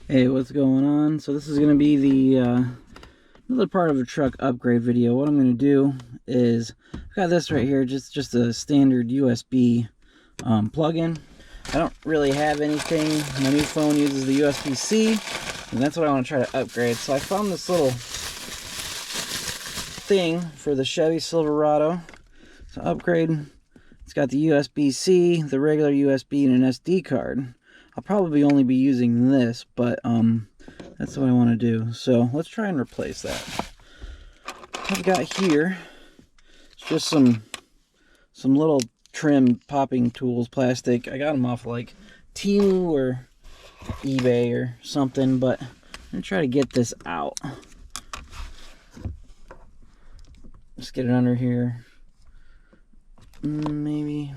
Hey, what's going on? So this is going to be the another part of a truck upgrade video. What I'm going to do is, I've got this right here, just a standard USB plug-in. I don't really have anything. My new phone uses the USB-C, and that's what I want to try to upgrade. So I found this little thing for the Chevy Silverado to upgrade. It's got the USB-C, the regular USB, and an SD card. I'll probably only be using this, but that's what I want to do. So let's try and replace that. I've got here just some little trim popping tools, plastic. I got them off like Temu or eBay or something, but I'm gonna try to get this out. Just get it under here. Maybe.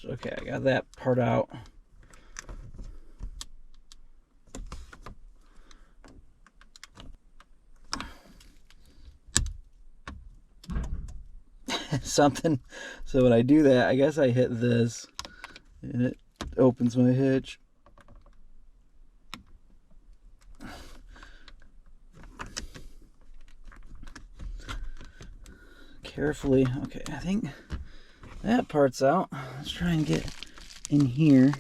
Okay, I got that part out. Something. So when I do that, I guess I hit this and it opens my hitch. Carefully. Okay, I think that part's out. Let's try and get in here.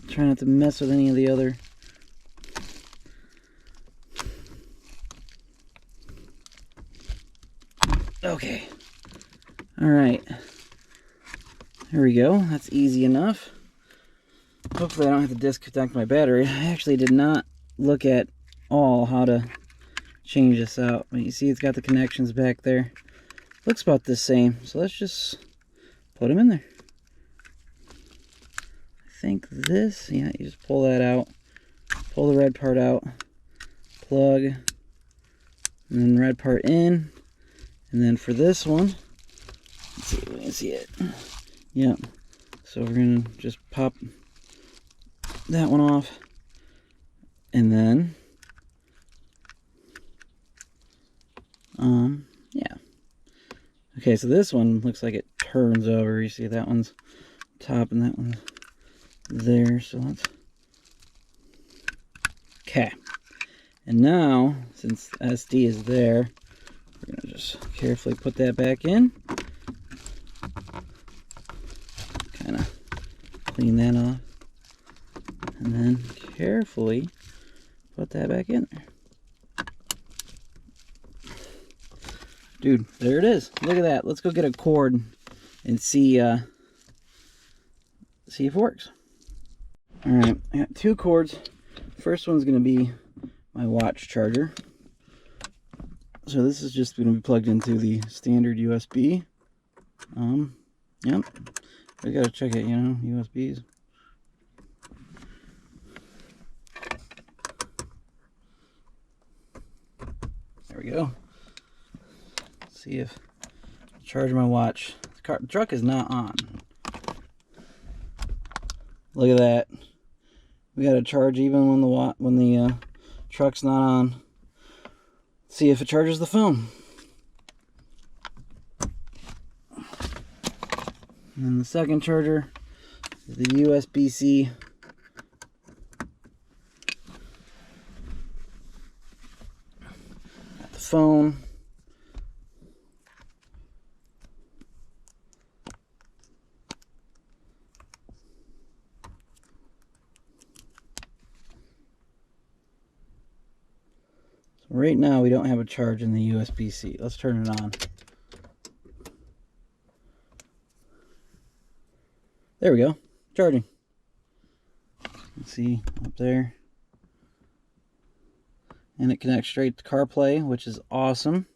Try not to mess with any of the other. Okay. All right. There we go. That's easy enough. Hopefully I don't have to disconnect my battery. I actually did not look at all how to change this out. But you see it's got the connections back there. Looks about the same. So let's just put them in there. I think this, yeah, you just pull that out. Pull the red part out. Plug. And then red part in. And then for this one, let's see if we can see it. Yep. So we're going to just pop that one off. And then, yeah. Okay, so this one looks like it turns over. You see that one's top and that one's there. So let's, okay. And now, since SD is there, we're going to just carefully put that back in. Kind of clean that off. And then carefully put that back in there. Dude, there it is. Look at that. Let's go get a cord and see if it works. Alright, I got two cords. First one's going to be my watch charger. So this is just going to be plugged into the standard USB. Yep. We gotta check it, you know, USBs. There we go. Let's see if I charge my watch. The truck is not on. Look at that. We gotta charge even when the truck's not on. Let's see if it charges the phone. And then the second charger is the USB-C. Got the phone. So right now we don't have a charge in the USB-C. Let's turn it on. There we go, charging. Let's see up there. And it connects straight to CarPlay, which is awesome.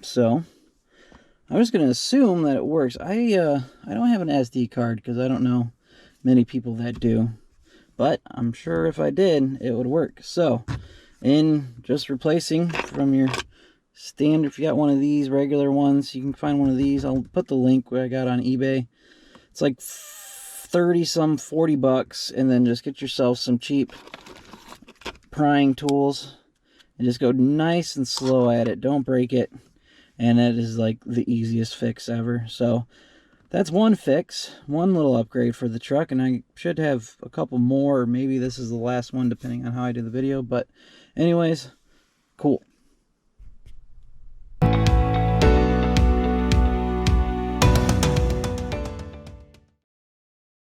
So, I'm just going to assume that it works. I don't have an SD card because I don't know many people that do. But I'm sure if I did, it would work. So, in just replacing from your standard, if you got one of these regular ones, you can find one of these. I'll put the link where I got on eBay. It's like 30 some 40 bucks, and then just get yourself some cheap prying tools and just go nice and slow at it. Don't break it. And that is like the easiest fix ever. So that's one fix, one little upgrade for the truck, and I should have a couple more, or maybe this is the last one depending on how I do the video. But anyways, cool.